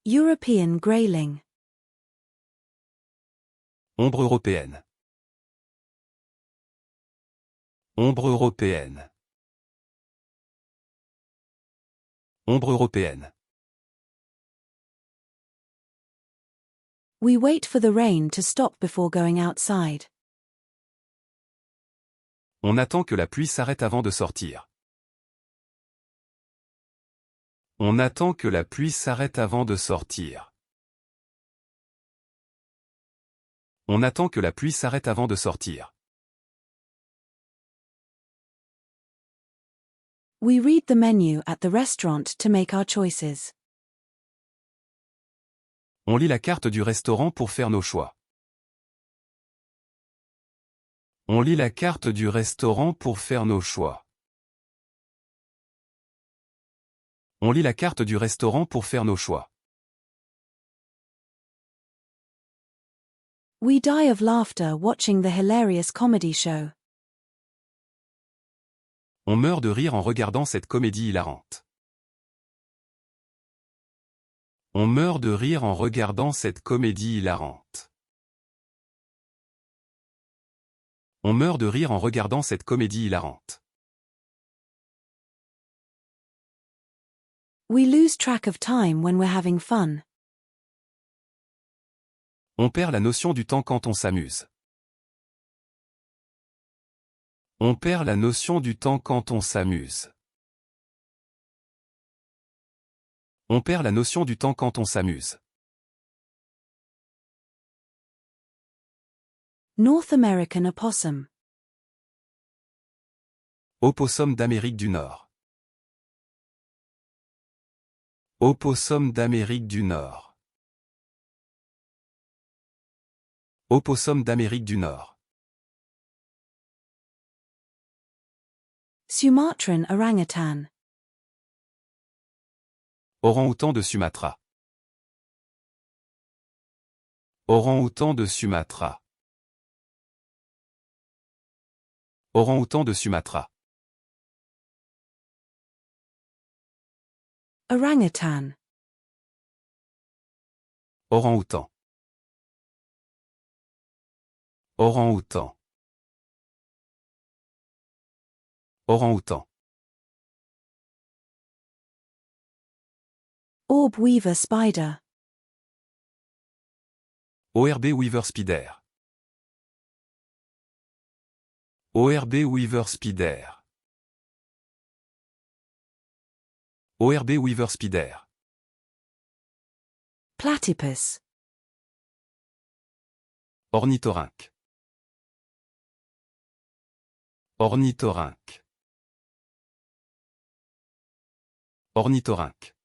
European grayling. Ombre européenne. Ombre européenne. Ombre européenne. We wait for the rain to stop before going outside. On attend que la pluie s'arrête avant de sortir. On attend que la pluie s'arrête avant de sortir. On attend que la pluie s'arrête avant de sortir. We read the menu at the restaurant to make our choices. On lit la carte du restaurant pour faire nos choix. On lit la carte du restaurant pour faire nos choix. On lit la carte du restaurant pour faire nos choix. We die of laughter watching the hilarious comedy show. On meurt de rire en regardant cette comédie hilarante. On meurt de rire en regardant cette comédie hilarante. On meurt de rire en regardant cette comédie hilarante. We lose track of time when we're having fun. On perd la notion du temps quand on s'amuse. On perd la notion du temps quand on s'amuse. On perd la notion du temps quand on s'amuse. North American opossum. Opossum d'Amérique du Nord. Opossum d'Amérique du Nord. Opossum d'Amérique du Nord. Sumatran orangutan. Orang-outan de Sumatra. Orang-outan de Sumatra. Orang-outan de Sumatra. Orangutan. Orang-outan. Orang-outan. Orang-outan. Orb weaver spider. ORB Weaver Spider. ORB Weaver Spider. ORB Weaver Spider. Platypus. Ornithorynque. Ornithorynque. Ornithorynque.